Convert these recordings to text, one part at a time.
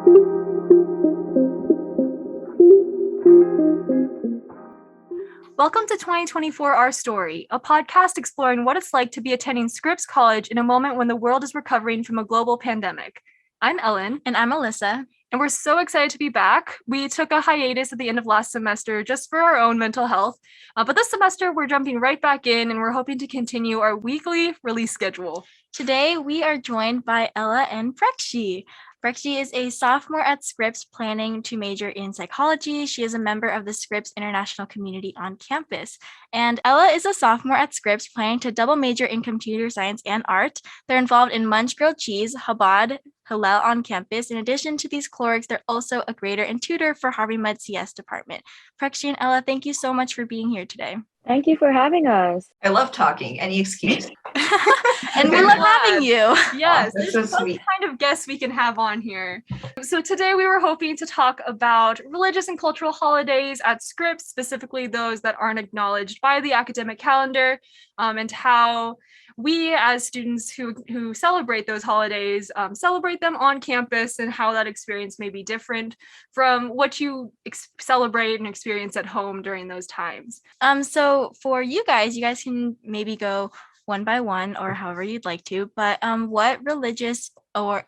Welcome to 2024 Our Story, a podcast exploring what it's like to be attending Scripps College in a moment when the world is recovering from a global pandemic. I'm Ellen. And I'm Alyssa. And we're so excited to be back. We took a hiatus at the end of last semester just for our own mental health. But this semester, we're jumping right back in and we're hoping to continue our weekly release schedule. Today, we are joined by Ella and Prekshi. Prekshi is a sophomore at Scripps planning to major in psychology. She is a member of the Scripps International community on campus. And Ella is a sophomore at Scripps planning to double major in computer science and art. They're involved in Munch Grilled Cheese, Chabad, Hillel on campus. In addition to these clerics, they're also a grader and tutor for Harvey Mudd CS department. Prekshi and Ella, thank you so much for being here today. Thank you for having us. I love talking. Any excuse. And we love having you. Yes, that's there's so some sweet. kind of guests we can have on here. So today we were hoping to talk about religious and cultural holidays at Scripps, specifically those that aren't acknowledged by the academic calendar, and how we as students who celebrate those holidays celebrate them on campus, and how that experience may be different from what you celebrate and experience at home during those times. So for you guys can maybe go one by one or however you'd like to, but what religious or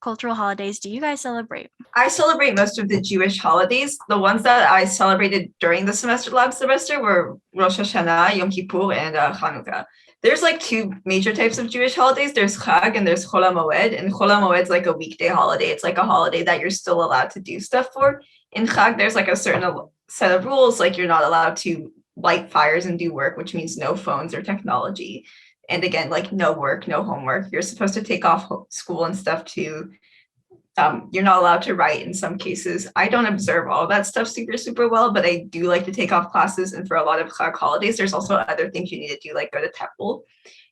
cultural holidays do you guys celebrate? I celebrate most of the Jewish holidays. The ones that I celebrated during the last semester were Rosh Hashanah, Yom Kippur, and Hanukkah. There's like two major types of Jewish holidays. There's Chag and there's Chol HaMoed. And Chol HaMoed's like a weekday holiday. It's like a holiday that you're still allowed to do stuff for. In Chag, there's like a certain set of rules, like you're not allowed to light fires and do work, which means no phones or technology. And again, like no work, no homework. You're supposed to take off school and stuff too. You're not allowed to write in some cases. I don't observe all of that stuff super well, but I do like to take off classes. And for a lot of Chag holidays, there's also other things you need to do, like go to temple.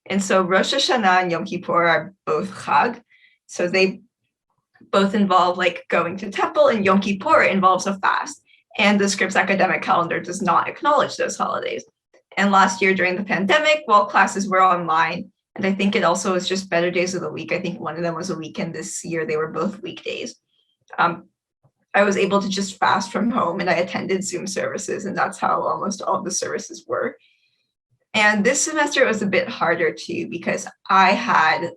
And so Rosh Hashanah and Yom Kippur are both Chag. So they both involve like going to temple, and Yom Kippur involves a fast. And the Scripps academic calendar does not acknowledge those holidays. And last year during the pandemic, while classes were online, and I think it also was just better days of the week. I think one of them was a weekend this year. They were both weekdays. I was able to just fast from home, and I attended Zoom services, and that's how almost all of the services were. And this semester it was a bit harder too, because I had,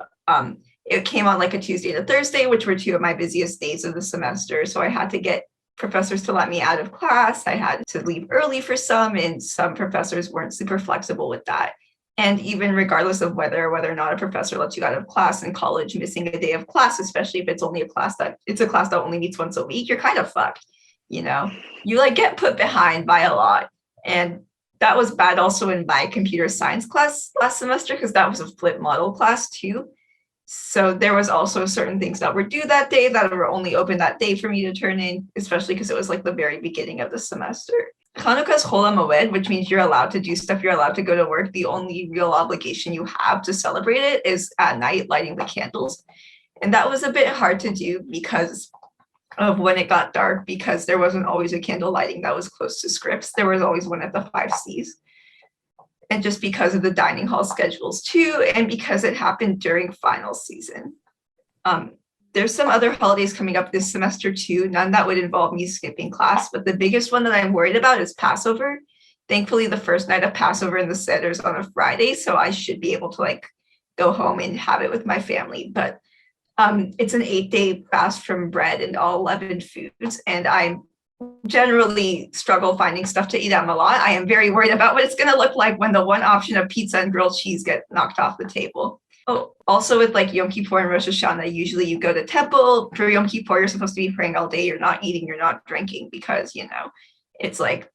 it came on like a Tuesday and a Thursday, which were two of my busiest days of the semester. So I had to get professors to let me out of class. I had to leave early for some, and some professors weren't super flexible with that. And even regardless of whether or not a professor lets you out of class in college, missing a day of class, especially if it's only a class that only meets once a week, you're kind of fucked. You know, you like get put behind by a lot. And that was bad also in my computer science class last semester, because that was a flip model class too. So there was also certain things that were due that day that were only open that day for me to turn in, especially because it was like the very beginning of the semester. Hanukkah's Chol HaMoed, which means you're allowed to do stuff, you're allowed to go to work. The only real obligation you have to celebrate it is at night lighting the candles. And that was a bit hard to do because of when it got dark, because there wasn't always a candle lighting that was close to Scripps. There was always one at the 5Cs. And just because of the dining hall schedules too, and because it happened during final season. There's some other holidays coming up this semester too, none that would involve me skipping class, but the biggest one that I'm worried about is Passover. Thankfully, the first night of Passover in the Seder is on a Friday, so I should be able to like go home and have it with my family. But it's an 8-day fast from bread and all 11 foods, and I generally struggle finding stuff to eat at Malad. I am very worried about what it's going to look like when the one option of pizza and grilled cheese get knocked off the table. Oh, also with like Yom Kippur and Rosh Hashanah, usually you go to temple. For Yom Kippur, you're supposed to be praying all day. You're not eating, you're not drinking, because, you know, it's like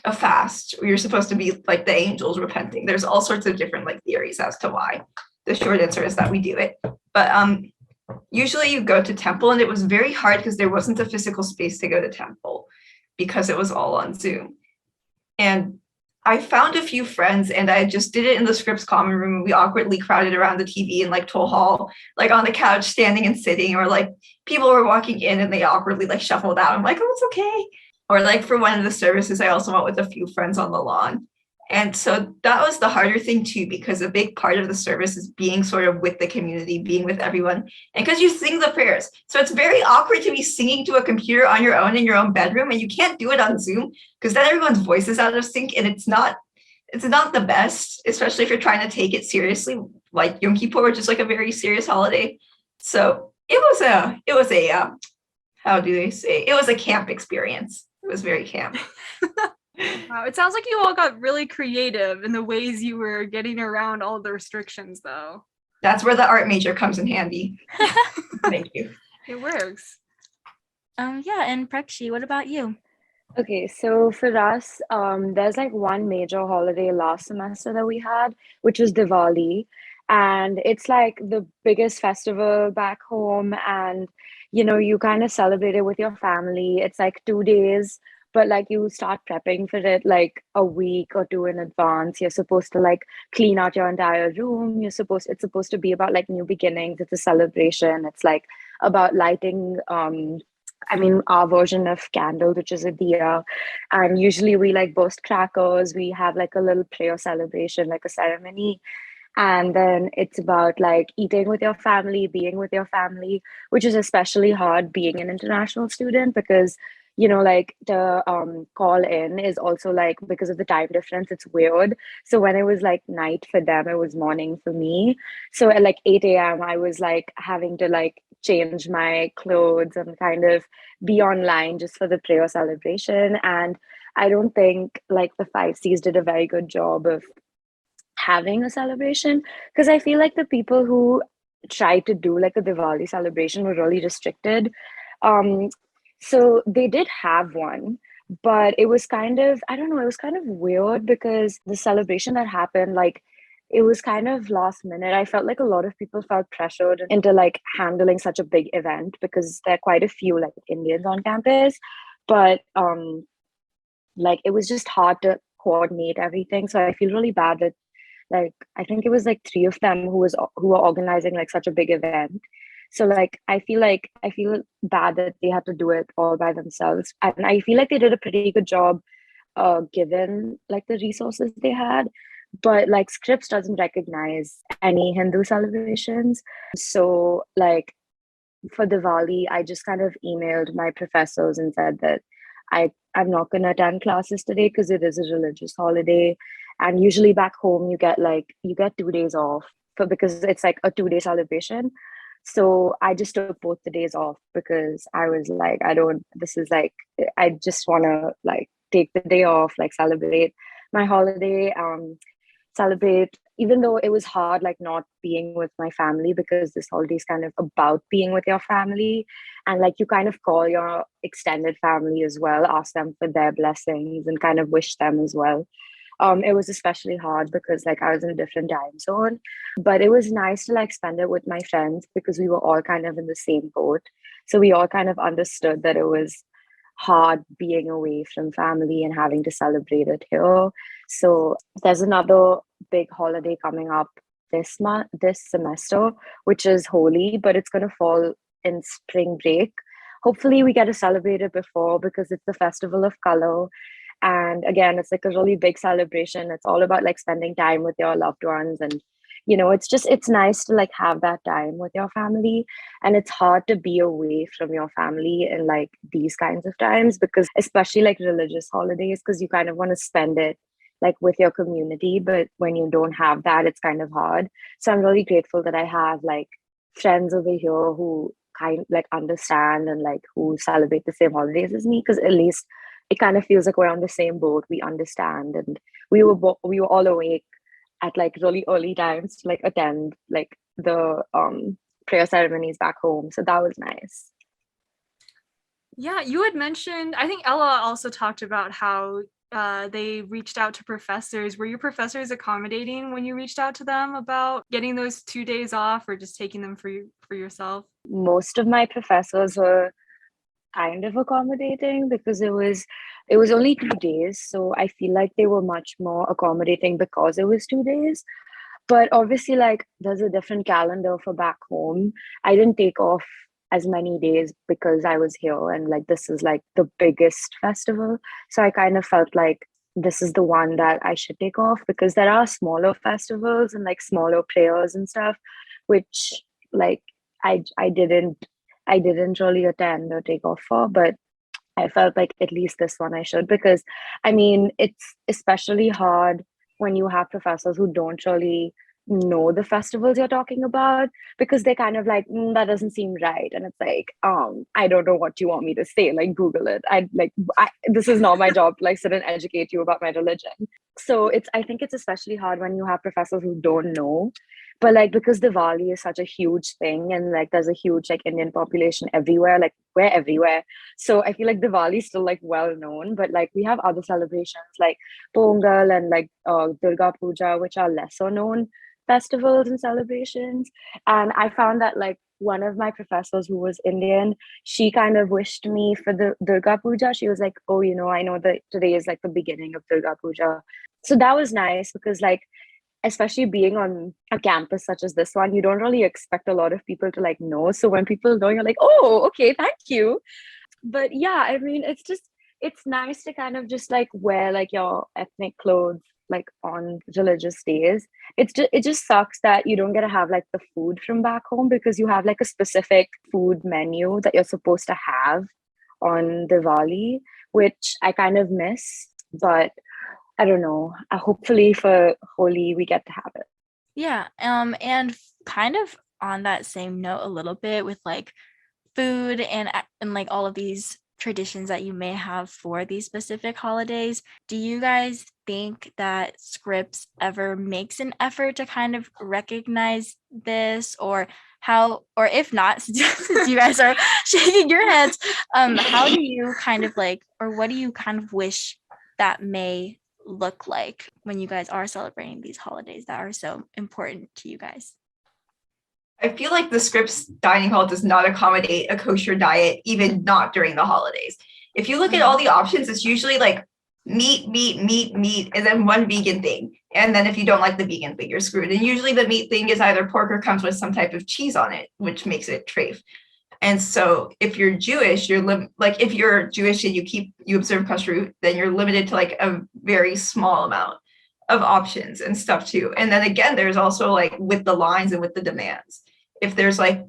a fast. You're supposed to be like the angels repenting. There's all sorts of different like theories as to why. The short answer is that we do it. But usually you go to temple, and it was very hard because there wasn't a physical space to go to temple because it was all on Zoom. And I found a few friends, and I just did it in the Scripps common room. We awkwardly crowded around the TV in like Toll Hall, like on the couch, standing and sitting, or like people were walking in and they awkwardly like shuffled out. I'm like, oh, it's okay. Or like for one of the services, I also went with a few friends on the lawn. And so that was the harder thing too, because a big part of the service is being sort of with the community, being with everyone. And because you sing the prayers. So it's very awkward to be singing to a computer on your own in your own bedroom, and you can't do it on Zoom because then everyone's voice is out of sync, and it's not the best, especially if you're trying to take it seriously, like Yom Kippur, which is like a very serious holiday. So it was a how do they say? It was a camp experience. It was very camp. Wow, it sounds like you all got really creative in the ways you were getting around all the restrictions, though. That's where the art major comes in handy. Thank you. It works. Yeah, and Prekshi, what about you? Okay, so for us, there's like one major holiday last semester that we had, which was Diwali. And it's like the biggest festival back home. And, you kind of celebrate it with your family. It's like 2 days, but like you start prepping for it like a week or two in advance. You're supposed to like clean out your entire room. It's supposed to be about like new beginnings. It's a celebration. It's like about lighting our version of candle, which is a diya. And usually we like burst crackers. We have like a little prayer celebration, like a ceremony. And then it's about like eating with your family, being with your family, which is especially hard being an international student because, like the call in is also like because of the time difference, it's weird. So when it was like night for them, it was morning for me. So at like 8 a.m., I was like having to like change my clothes and kind of be online just for the prayer celebration. And I don't think like the 5Cs did a very good job of having a celebration because I feel like the people who tried to do like a Diwali celebration were really restricted. Um, so they did have one, but it was kind of, I don't know, it was kind of weird because the celebration that happened, like, it was kind of last minute. I felt like a lot of people felt pressured into like handling such a big event because there are quite a few like Indians on campus, but like it was just hard to coordinate everything. So I feel really bad that like I think it was like three of them who were organizing like such a big event. So like I feel bad that they had to do it all by themselves. And I feel like they did a pretty good job given like the resources they had. But like Scripps doesn't recognize any Hindu celebrations. So like for Diwali, I just kind of emailed my professors and said that I'm not gonna attend classes today because it is a religious holiday. And usually back home you get 2 days off for because it's like a 2 day celebration. So I just took both the days off because I was like, I don't this is like I just wanna like take the day off, like celebrate my holiday, celebrate even though it was hard like not being with my family because this holiday is kind of about being with your family and like you kind of call your extended family as well, ask them for their blessings and kind of wish them as well. It was especially hard because like I was in a different time zone, but it was nice to like spend it with my friends because we were all kind of in the same boat, so we all kind of understood that it was hard being away from family and having to celebrate it here. So there's another big holiday coming up this semester, which is Holi, but it's going to fall in spring break. Hopefully we get to celebrate it before because it's the festival of color. And again, it's like a really big celebration. It's all about like spending time with your loved ones and it's nice to like have that time with your family. And it's hard to be away from your family in like these kinds of times because especially like religious holidays because you kind of want to spend it like with your community, but when you don't have that it's kind of hard. So I'm really grateful that I have like friends over here who kind like understand and like who celebrate the same holidays as me because at least it kind of feels like we're on the same boat, we understand, and we were all awake at like really early times to like attend like the prayer ceremonies back home. So that was nice. Yeah, you had mentioned, I think Ella also talked about how they reached out to professors. Were your professors accommodating when you reached out to them about getting those 2 days off or just taking them for yourself? Most of my professors were kind of accommodating because it was only 2 days. So I feel like they were much more accommodating because it was 2 days. But obviously, like, there's a different calendar for back home. I didn't take off as many days because I was here and like this is like the biggest festival. So I kind of felt like this is the one that I should take off, because there are smaller festivals and like smaller prayers and stuff, which like I didn't really attend or take off for, but I felt like at least this one I should, because I mean, it's especially hard when you have professors who don't really know the festivals you're talking about, because they're kind of like, that doesn't seem right. And it's like, I don't know what you want me to say. Like, Google it. This is not my job to like sit and educate you about my religion. So I think it's especially hard when you have professors who don't know. But like, because Diwali is such a huge thing, and like there's a huge like Indian population everywhere, like we're everywhere. So I feel like Diwali is still like well known, but like we have other celebrations like Pongal and like Durga Puja, which are lesser known festivals and celebrations. And I found that like one of my professors who was Indian, she kind of wished me for the Durga Puja. She was like, oh, I know that today is like the beginning of Durga Puja. So that was nice, because like, especially being on a campus such as this one, you don't really expect a lot of people to like know. So when people know, you're like, oh, okay, thank you. But yeah, I mean, it's nice to kind of just like wear like your ethnic clothes like on religious days. It just sucks that you don't get to have like the food from back home, because you have like a specific food menu that you're supposed to have on Diwali, which I kind of miss. But I don't know. Hopefully for Holi we get to have it. Yeah, and kind of on that same note a little bit with like food and like all of these traditions that you may have for these specific holidays, do you guys think that Scripps ever makes an effort to kind of recognize this, or if not, since you guys are shaking your heads, how do you kind of like, or what do you kind of wish that may look like when you guys are celebrating these holidays that are so important to you guys? I feel like the Scripps dining hall does not accommodate a kosher diet, even not during the holidays. If you look at all the options, it's usually like meat, meat, meat, meat, and then one vegan thing. And then if you don't like the vegan thing, you're screwed. And usually the meat thing is either pork or comes with some type of cheese on it, which makes it treif. And so if you're Jewish, if you're Jewish and you observe kashrut, then you're limited to like a very small amount of options and stuff too. And then again, there's also like with the lines and with the demands. If there's like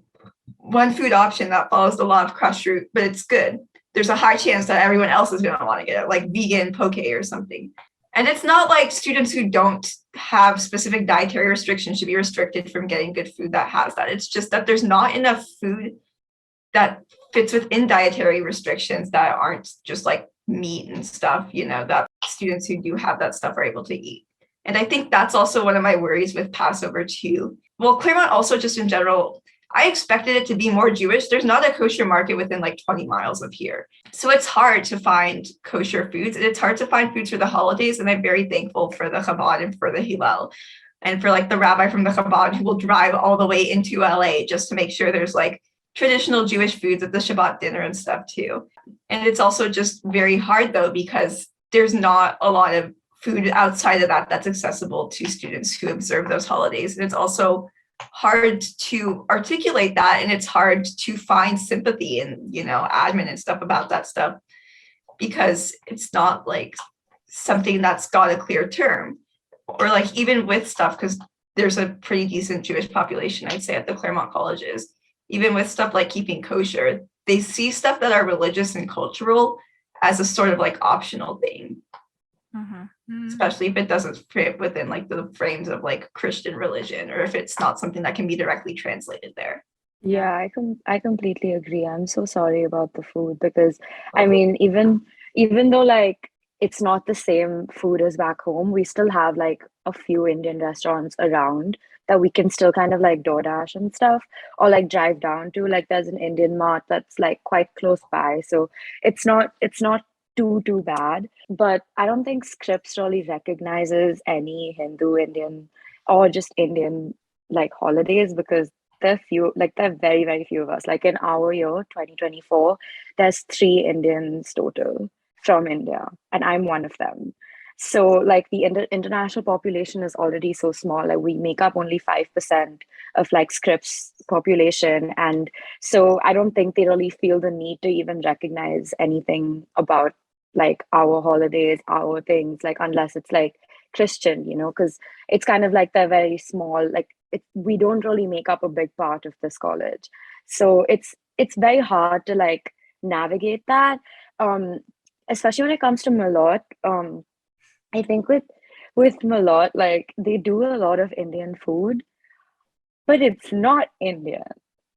one food option that follows the law of kashrut, but it's good, there's a high chance that everyone else is going to want to get it, like vegan poke or something. And it's not like students who don't have specific dietary restrictions should be restricted from getting good food that has that. It's just that there's not enough food that fits within dietary restrictions that aren't just like meat and stuff, that students who do have that stuff are able to eat. And I think that's also one of my worries with Passover too. Well, Claremont also just in general, I expected it to be more Jewish. There's not a kosher market within like 20 miles of here. So it's hard to find kosher foods, and it's hard to find foods for the holidays. And I'm very thankful for the Chabad and for the Hillel and for like the rabbi from the Chabad who will drive all the way into LA just to make sure there's like traditional Jewish foods at the Shabbat dinner and stuff too. And it's also just very hard though, because there's not a lot of food outside of that that's accessible to students who observe those holidays. And it's also hard to articulate that, and it's hard to find sympathy and admin and stuff about that stuff, because it's not like something that's got a clear term, or like even with stuff, because there's a pretty decent Jewish population, I'd say, at the Claremont colleges. Even with stuff like keeping kosher, they see stuff that are religious and cultural as a sort of like optional thing. Especially if it doesn't fit within like the frames of like Christian religion, or if it's not something that can be directly translated there. Yeah, I completely agree. I'm so sorry about the food, because I mean, even though like it's not the same food as back home, we still have like a few Indian restaurants around that we can still kind of like DoorDash and stuff, or like drive down to. Like there's an Indian mart that's like quite close by. So it's not too bad. But I don't think Scripps really recognizes any Hindu, Indian, or just Indian like holidays, because there are very, very few of us. Like in our year, 2024, there's 3 Indians total from India, and I'm one of them. So like the international population is already so small. Like we make up only 5% of like Scripps population. And so I don't think they really feel the need to even recognize anything about like our holidays, our things, like unless it's like Christian, because it's kind of like they're very small, like we don't really make up a big part of this college. So it's very hard to like navigate that. Um, Especially when it comes to Malot. I think with Malot, like they do a lot of Indian food, but it's not Indian.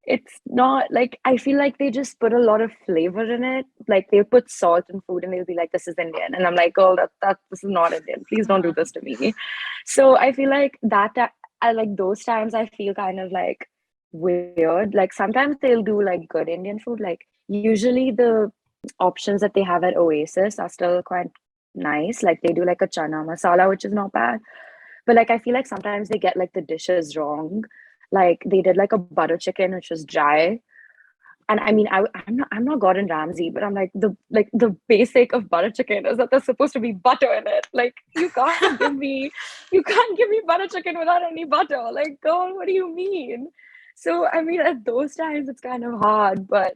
It's not like I feel like they just put a lot of flavor in it. Like they put salt in food and they'll be like, "This is Indian," and I'm like, "Oh, that this is not Indian. Please don't do this to me." So I feel like I like those times. I feel kind of like weird. Like sometimes they'll do like good Indian food. Like usually the options that they have at Oasis are still quite nice. Like they do like a chana masala, which is not bad. But like I feel like sometimes they get like the dishes wrong. Like they did like a butter chicken, which was dry. And I mean, I'm not Gordon Ramsay, but I'm like the basic of butter chicken is that there's supposed to be butter in it. Like you can't give me butter chicken without any butter. Like, girl, what do you mean? So I mean, at those times it's kind of hard, but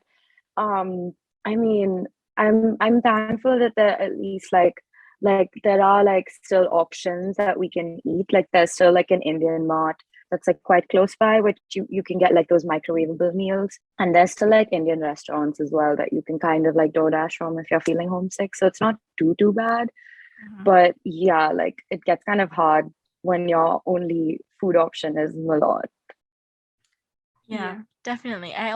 I mean, I'm thankful that there at least like there are like still options that we can eat. Like there's still like an Indian mart that's like quite close by, which you can get like those microwavable meals. And there's still like Indian restaurants as well that you can kind of like DoorDash from if you're feeling homesick. So it's not too bad. But yeah, like it gets kind of hard when your only food option is Malot. Yeah, definitely. I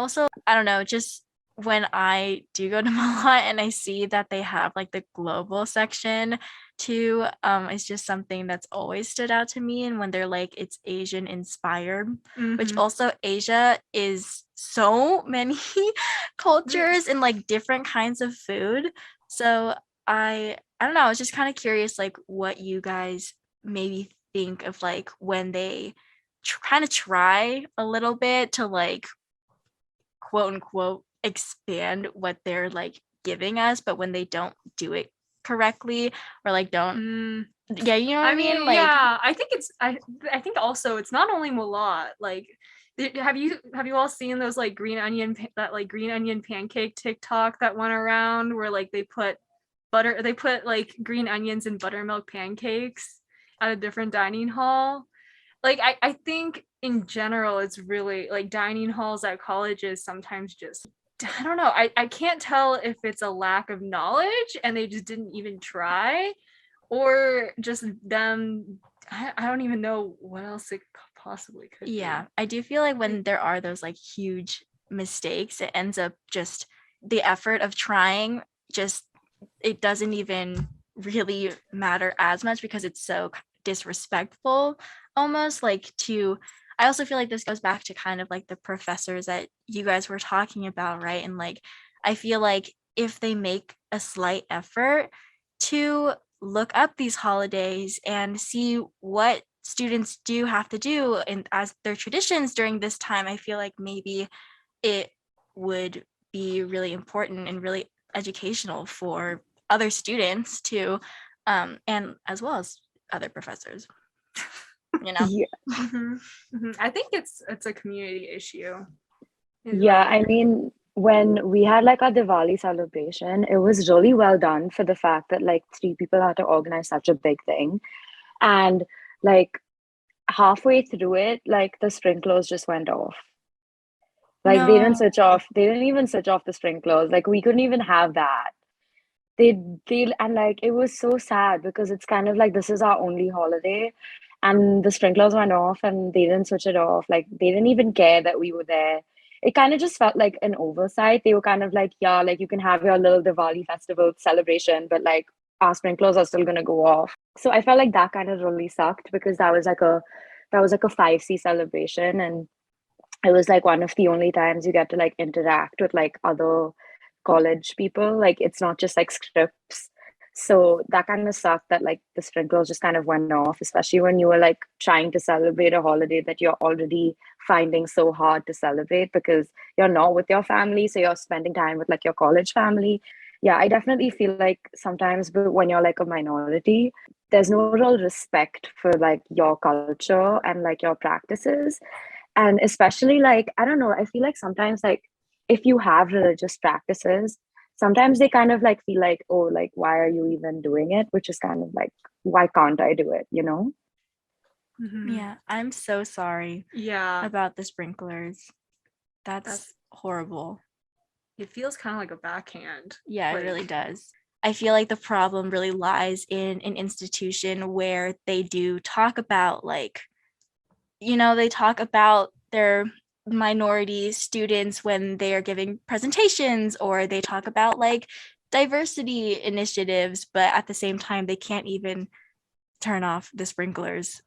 don't know, just when I do go to Malot and I see that they have like the global section too, it's just something that's always stood out to me. And when they're like it's Asian inspired, which Mhm. also Asia is so many cultures and like different kinds of food. So I don't know, I was just kind of curious like what you guys maybe think of like when they kind of try a little bit to like quote unquote expand what they're like giving us, but when they don't do it correctly or like don't Mm. yeah, you know what I mean? Like yeah, I think I think also it's not only Mulat. Like, have you all seen those like that like green onion pancake TikTok that went around where like they put like green onions in buttermilk pancakes at a different dining hall. Like I think in general it's really like dining halls at colleges sometimes just I don't know. I can't tell if it's a lack of knowledge and they just didn't even try or just them I don't even know what else it possibly could yeah, be. I do feel like when there are those like huge mistakes, it ends up just the effort of trying just it doesn't even really matter as much because it's so disrespectful almost like to I also feel like this goes back to kind of like the professors that you guys were talking about, right? And like I feel like if they make a slight effort to look up these holidays and see what students do have to do and as their traditions during this time, I feel like maybe it would be really important and really educational for other students too, and as well as other professors. You know? Yeah. I think it's a community issue. Yeah, I mean, when we had like our Diwali celebration, it was really well done for the fact that like three people had to organize such a big thing. And like halfway through it, like the sprinklers just went off. Like No. they didn't even switch off the sprinklers. Like we couldn't even have that. They and like it was so sad because it's kind of like this is our only holiday and the sprinklers went off and they didn't switch it off. Like they didn't even care that we were there. It kind of just felt like an oversight. They were kind of like, yeah, like you can have your little Diwali festival celebration, but like our sprinklers are still gonna go off. So I felt like that kind of really sucked because that was like a 5C celebration and it was like one of the only times you get to like interact with like other college people. Like it's not just like Scripps. So that kind of sucked that like the sprinklers just kind of went off, especially when you were like trying to celebrate a holiday that you're already finding so hard to celebrate because you're not with your family. So you're spending time with like your college family. Yeah, I definitely feel like sometimes when you're like a minority, there's no real respect for like your culture and like your practices. And especially like I don't know, I feel like sometimes like if you have religious practices, sometimes they kind of like feel like, oh, like why are you even doing it, which is kind of like, why can't I do it, you know? Yeah, I'm so sorry Yeah. about the sprinklers. That's That's- horrible. It feels kind of like a backhand. Yeah, it Like- really does. I feel like the problem really lies in an institution where they do talk about, like, they talk about their minority students when they are giving presentations, or they talk about like diversity initiatives, but at the same time, they can't even turn off the sprinklers.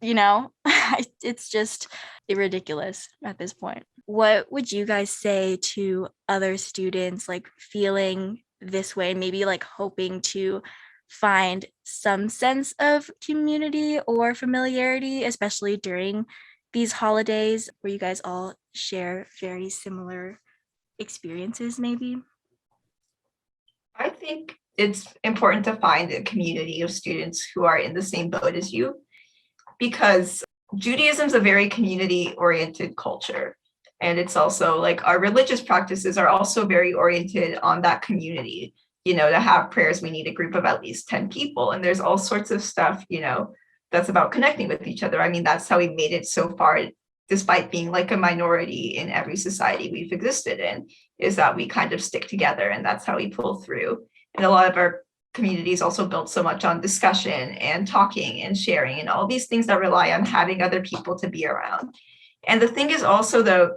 It's just ridiculous at this point. What would you guys say to other students like feeling this way, maybe like hoping to find some sense of community or familiarity, especially during these holidays where you guys all share very similar experiences, maybe? I think it's important to find a community of students who are in the same boat as you, because Judaism is a very community-oriented culture. And it's also like our religious practices are also very oriented on that community. To have prayers, we need a group of at least 10 people. And there's all sorts of stuff, that's about connecting with each other. I mean, that's how we made it so far, despite being like a minority in every society we've existed in, is that we kind of stick together, and that's how we pull through. And a lot of our communities also built so much on discussion and talking and sharing and all these things that rely on having other people to be around. And the thing is also, though,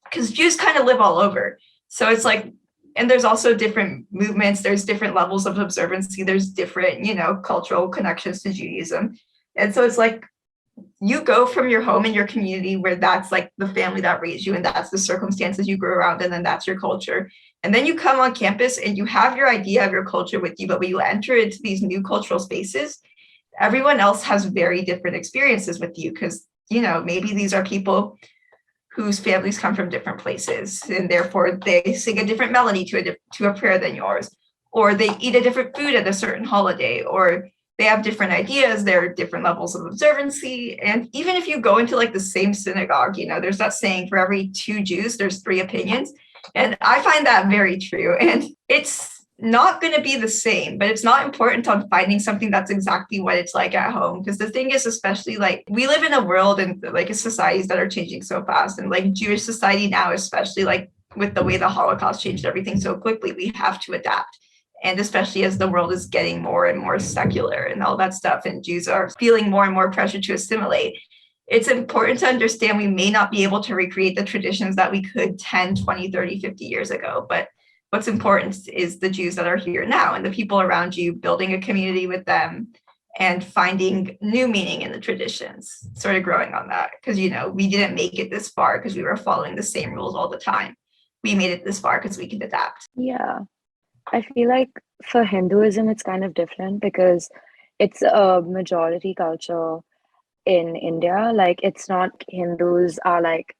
because Jews kind of live all over. So it's like, and there's also different movements, there's different levels of observancy, there's different, cultural connections to Judaism. And so it's like, you go from your home and your community where that's like the family that raised you and that's the circumstances you grew around, and then that's your culture. And then you come on campus and you have your idea of your culture with you, but when you enter into these new cultural spaces, everyone else has very different experiences with you, because, maybe these are people whose families come from different places, and therefore they sing a different melody to a prayer than yours, or they eat a different food at a certain holiday, or they have different ideas, there are different levels of observancy. And even if you go into like the same synagogue, there's that saying, for every 2 Jews, there's 3 opinions. And I find that very true. And it's not going to be the same, but it's not important on finding something that's exactly what it's like at home. Because the thing is, especially like we live in a world and like societies that are changing so fast, and like Jewish society now, especially like with the way the Holocaust changed everything so quickly, we have to adapt. And especially as the world is getting more and more secular and all that stuff, and Jews are feeling more and more pressure to assimilate, it's important to understand we may not be able to recreate the traditions that we could 10, 20, 30, 50 years ago. But what's important is the Jews that are here now and the people around you, building a community with them and finding new meaning in the traditions, sort of growing on that. Because, we didn't make it this far because we were following the same rules all the time. We made it this far because we could adapt. Yeah. I feel like for Hinduism, it's kind of different because it's a majority culture in India. Like, it's not Hindus are like,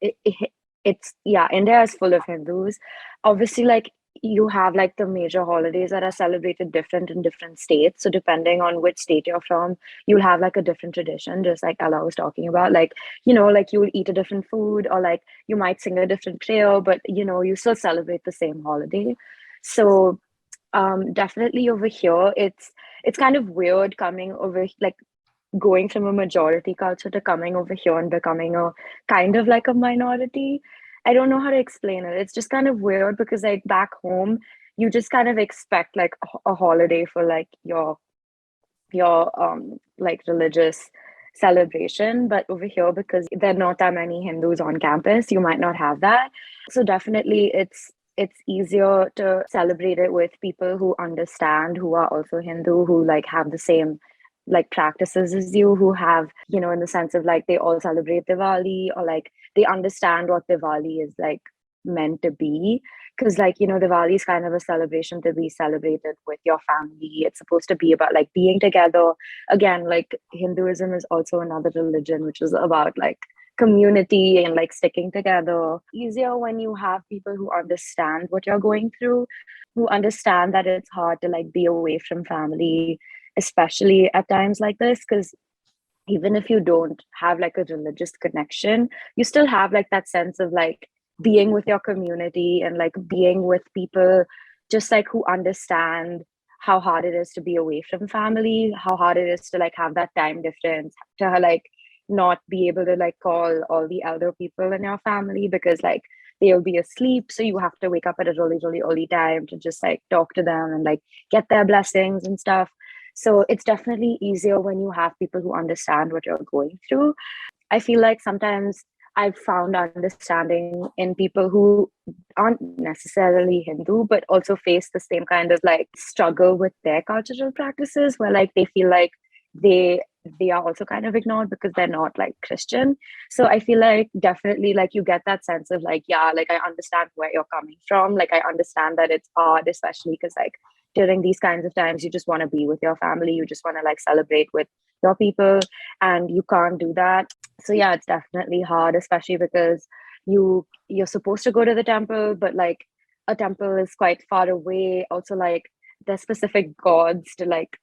India is full of Hindus. Obviously, like, you have like the major holidays that are celebrated different in different states. So, depending on which state you're from, you'll have like a different tradition, just like Ella was talking about. Like, like you will eat a different food, or like you might sing a different prayer, but you still celebrate the same holiday. So, definitely over here it's kind of weird coming over, like going from a majority culture to coming over here and becoming a kind of like a minority. I don't know how to explain it. It's just kind of weird because like back home you just kind of expect like a holiday for like your like religious celebration, but over here, because there are not that many Hindus on campus, you might not have that. So definitely it's easier to celebrate it with people who understand, who are also Hindu, who like have the same like practices as you, who have, in the sense of like they all celebrate Diwali, or like they understand what Diwali is like meant to be. Because like, Diwali is kind of a celebration to be celebrated with your family. It's supposed to be about like being together. Again, like Hinduism is also another religion which is about like community and like sticking together. Easier when you have people who understand what you're going through, who understand that it's hard to like be away from family, especially at times like this. Because even if you don't have like a religious connection, you still have like that sense of like being with your community and like being with people just like who understand how hard it is to be away from family, how hard it is to like have that time difference, to like not be able to like call all the elder people in your family because like they'll be asleep. So you have to wake up at a really, really early time to just like talk to them and like get their blessings and stuff. So it's definitely easier when you have people who understand what you're going through. I feel like sometimes I've found understanding in people who aren't necessarily Hindu, but also face the same kind of like struggle with their cultural practices, where like they feel like they they are also kind of ignored because they're not like Christian. So I feel like definitely like you get that sense of like, yeah, like I understand where you're coming from. Like I understand that it's hard, especially because like during these kinds of times, you just want to be with your family. You just want to like celebrate with your people, and you can't do that. So yeah, it's definitely hard, especially because you're supposed to go to the temple, but like a temple is quite far away. Also, like there's specific gods to like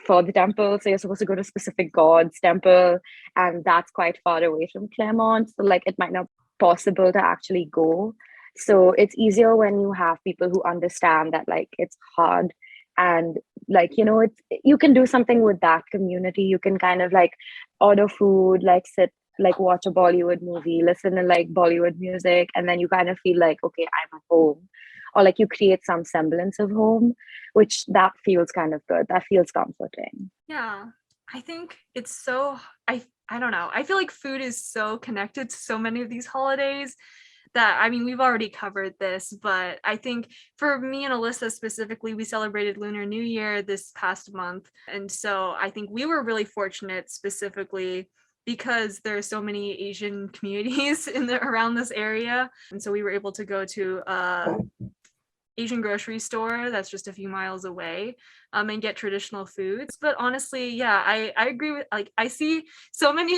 for the temple. So you're supposed to go to specific god's temple, and that's quite far away from Claremont. So like it might not be possible to actually go. So it's easier when you have people who understand that like it's hard, and like it's you can do something with that community. You can kind of like order food, like sit, like watch a Bollywood movie, listen to like Bollywood music, and then you kind of feel like, okay, I'm at home. Or like you create some semblance of home, which that feels kind of good. That feels comforting. Yeah. I think it's so I don't know. I feel like food is so connected to so many of these holidays that, I mean, we've already covered this, but I think for me and Alyssa specifically, we celebrated Lunar New Year this past month. And so I think we were really fortunate specifically because there are so many Asian communities around this area. And so we were able to go to Asian grocery store that's just a few miles away, and get traditional foods. But honestly, yeah, I agree with, like, I see so much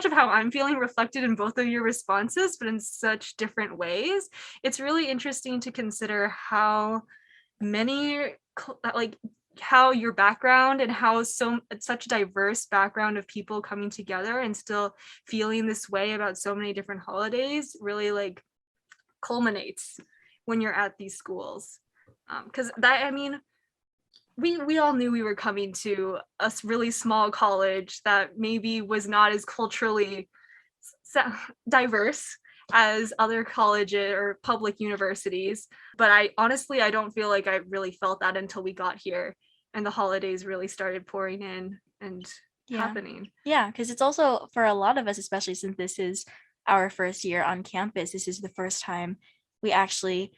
of how I'm feeling reflected in both of your responses, but in such different ways. It's really interesting to consider how many like how your background and how such a diverse background of people coming together and still feeling this way about so many different holidays really like culminates when you're at these schools. Because that, I mean, we all knew we were coming to a really small college that maybe was not as culturally diverse as other colleges or public universities. But I don't feel like I really felt that until we got here and the holidays really started pouring in and happening. Yeah, because it's also for a lot of us, especially since this is our first year on campus, this is the first time we actually,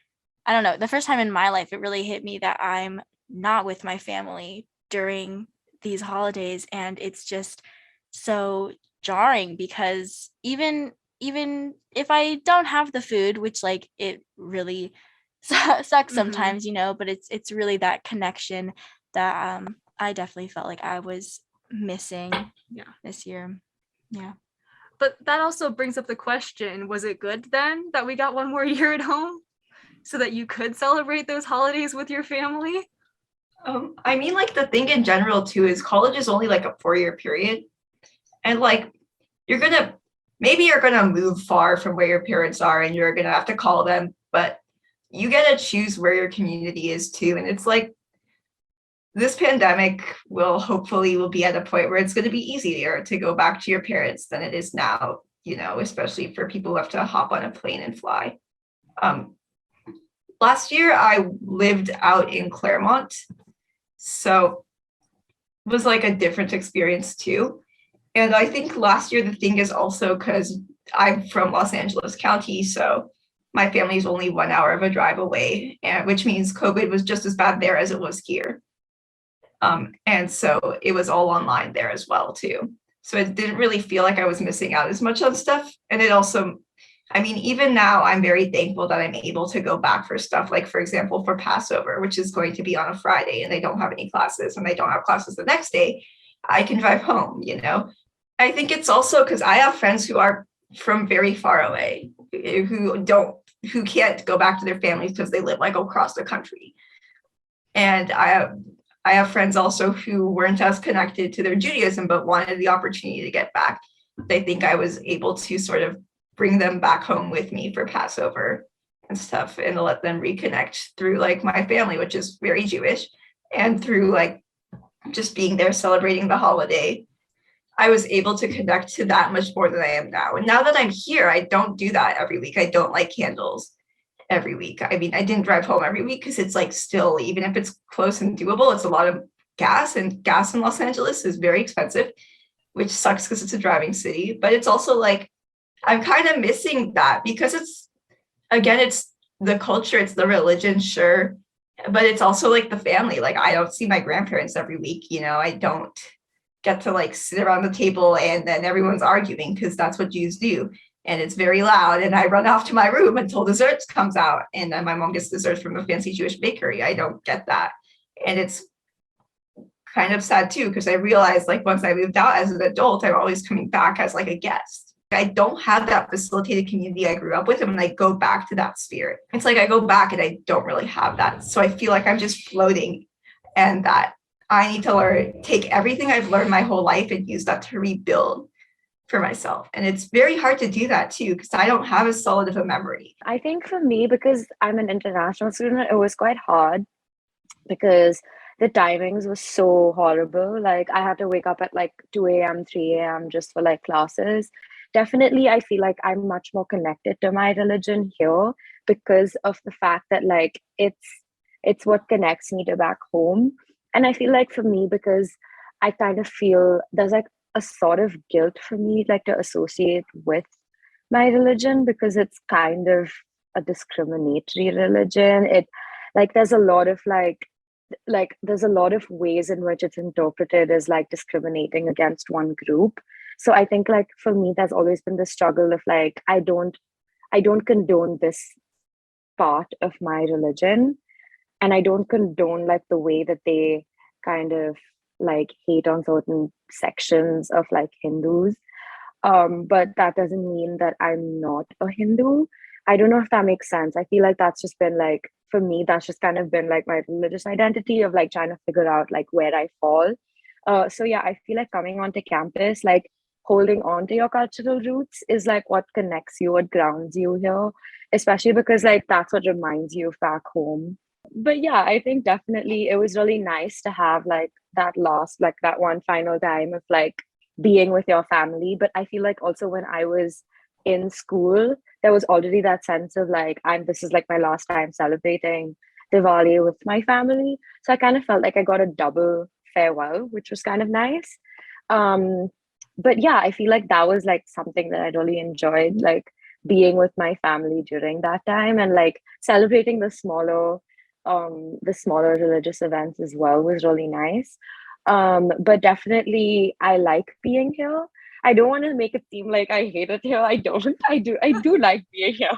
I don't know, the first time in my life it really hit me that I'm not with my family during these holidays, and it's just so jarring because even if I don't have the food, which like it really sucks sometimes, but it's really that connection that I definitely felt like I was missing this year. Yeah. But that also brings up the question, was it good then that we got one more year at home so that you could celebrate those holidays with your family? I mean, like the thing in general too is college is only like a 4-year period. And like maybe you're gonna move far from where your parents are and you're gonna have to call them, but you get to choose where your community is too. And it's like this pandemic will be at a point where it's going to be easier to go back to your parents than it is now, especially for people who have to hop on a plane and fly. Last year I lived out in Claremont, so it was like a different experience too. And I think last year the thing is also because I'm from Los Angeles County, so my family is only 1 hour of a drive away, and which means COVID was just as bad there as it was here. And so it was all online there as well too. So it didn't really feel like I was missing out as much on stuff. And it also, I mean, even now I'm very thankful that I'm able to go back for stuff like, for example, for Passover, which is going to be on a Friday and they don't have any classes and they don't have classes the next day. I can drive home, I think it's also because I have friends who are from very far away, who can't go back to their families because they live like across the country. And I have friends also who weren't as connected to their Judaism, but wanted the opportunity to get back. I think I was able to sort of bring them back home with me for Passover. and stuff, and let them reconnect through like my family, which is very Jewish, and through like just being there celebrating the holiday. I was able to connect to that much more than I am now. And now that I'm here, I don't do that every week. I don't light candles every week. I mean, I didn't drive home every week because it's like still, even if it's close and doable, it's a lot of gas, and gas in Los Angeles is very expensive, which sucks because it's a driving city. But it's also like, I'm kind of missing that because it's, again, it's the culture, it's the religion, sure. But it's also like the family. Like, I don't see my grandparents every week, you know, I don't get to like sit around the table and then everyone's arguing because that's what Jews do. And it's very loud. And I run off to my room until desserts comes out. And then my mom gets desserts from a fancy Jewish bakery. I don't get that. And it's kind of sad too, because I realized like once I moved out as an adult, I'm always coming back as like a guest. I don't have that facilitated community I grew up with. And when I go back to that spirit, it's like I go back and I don't really have that. So I feel like I'm just floating, and that I need to learn, take everything I've learned my whole life and use that to rebuild for myself. And it's very hard to do that too, because I don't have as solid of a memory. I think for me, because I'm an international student, it was quite hard because the timings were so horrible. Like I had to wake up at like 2 a.m., 3 a.m. just for like classes. Definitely, I feel like I'm much more connected to my religion here because of the fact that like it's what connects me to back home. And I feel like for me, because I kind of feel there's like a sort of guilt for me, like to associate with my religion because it's kind of a discriminatory religion. It like there's a lot of there's a lot of ways in which it's interpreted as like discriminating against one group. So I think like for me, there's always been the struggle of like I don't condone this part of my religion, and I don't condone like the way that they kind of like hate on certain sections of like Hindus. But that doesn't mean that I'm not a Hindu. I don't know if that makes sense. I feel like that's just been like, for me, that's just kind of been like my religious identity of like trying to figure out like where I fall. So yeah, I feel like coming onto campus, like holding on to your cultural roots is like what connects you, what grounds you here, especially because like that's what reminds you of back home. But yeah, I think definitely it was really nice to have like that last, like that one final time of like being with your family. But I feel like also when I was in school, there was already that sense of like, this is like my last time celebrating Diwali with my family. So I kind of felt like I got a double farewell, which was kind of nice. Um, but yeah, I feel like that was like something that I really enjoyed, like being with my family during that time and like celebrating the smaller religious events as well was really nice. But definitely I like being here. I don't want to make it seem like I hate it here. I don't. I do like being here.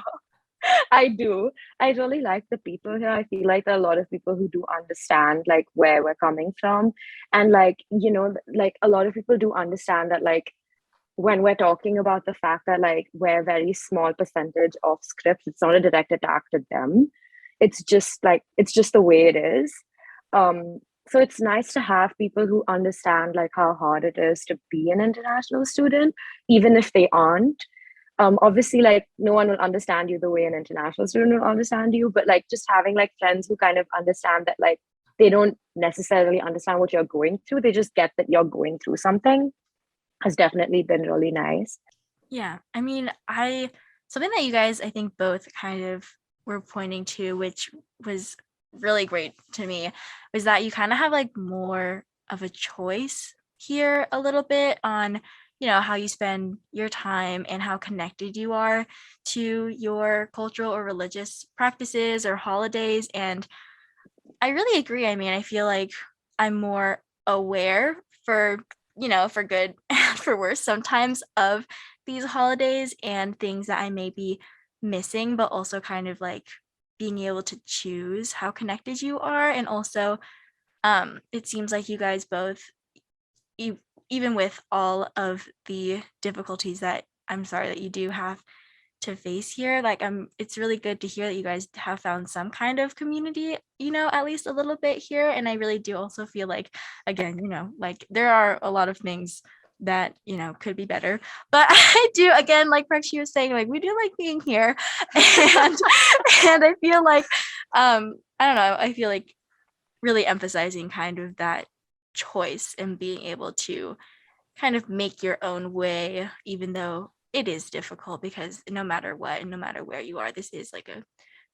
I do. I really like the people here. I feel like there are a lot of people who do understand like where we're coming from. And like, like a lot of people do understand that like when we're talking about the fact that like we're a very small percentage of Scripps, it's not a direct attack to them. It's just the way it is. Um, so it's nice to have people who understand like how hard it is to be an international student, even if they aren't. Obviously, like no one will understand you the way an international student will understand you, but like just having like friends who kind of understand that like they don't necessarily understand what you're going through, they just get that you're going through something has definitely been really nice. Yeah, I mean, something that you guys I think both kind of were pointing to, which was really great to me, was that you kind of have like more of a choice here a little bit on how you spend your time and how connected you are to your cultural or religious practices or holidays. And I really agree. I mean, I feel like I'm more aware for good and for worse sometimes of these holidays and things that I may be missing, but also kind of like being able to choose how connected you are. And also, it seems like you guys both, even with all of the difficulties that I'm sorry that you do have to face here, like it's really good to hear that you guys have found some kind of community, at least a little bit here. And I really do also feel like, again, like there are a lot of things that, could be better. But I do, again, like Prekshi was saying, like, we do like being here. And I feel like, I don't know, I feel like really emphasizing kind of that choice and being able to kind of make your own way, even though it is difficult, because no matter what and no matter where you are, this is like a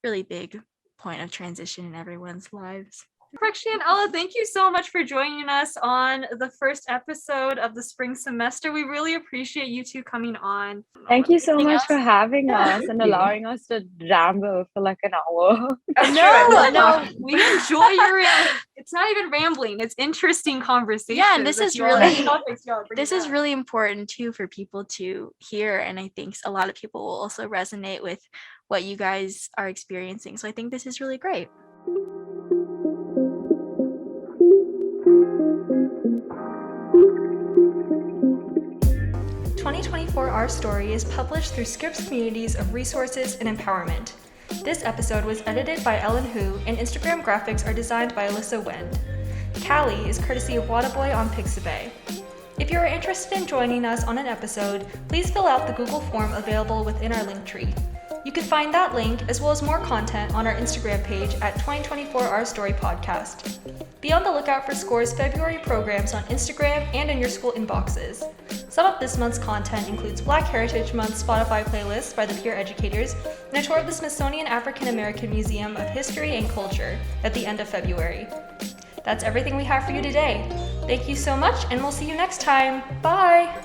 really big point of transition in everyone's lives. Prekshi and Ella, thank you so much for joining us on the first episode of the spring semester. We really appreciate you two coming on. Thank you so Anything much else? for having us and Thank you. allowing us to ramble for like an hour. No, we enjoy your it's not even rambling, it's interesting conversation. Yeah, and this is really this really important too for people to hear, and I think a lot of people will also resonate with what you guys are experiencing. So I think this is really great. 2024 Our Story is published through Scripps Communities of Resources and Empowerment. This episode was edited by Ellen Hu, and Instagram graphics are designed by Alyssa Wend. Callie is courtesy of Wadaboy on Pixabay. If you are interested in joining us on an episode, please fill out the Google form available within our link tree. You can find that link as well as more content on our Instagram page at 2024 Our Story Podcast. Be on the lookout for SCORE's February programs on Instagram and in your school inboxes. Some of this month's content includes Black Heritage Month Spotify playlists by the Peer Educators and a tour of the Smithsonian African American Museum of History and Culture at the end of February. That's everything we have for you today. Thank you so much, and we'll see you next time. Bye!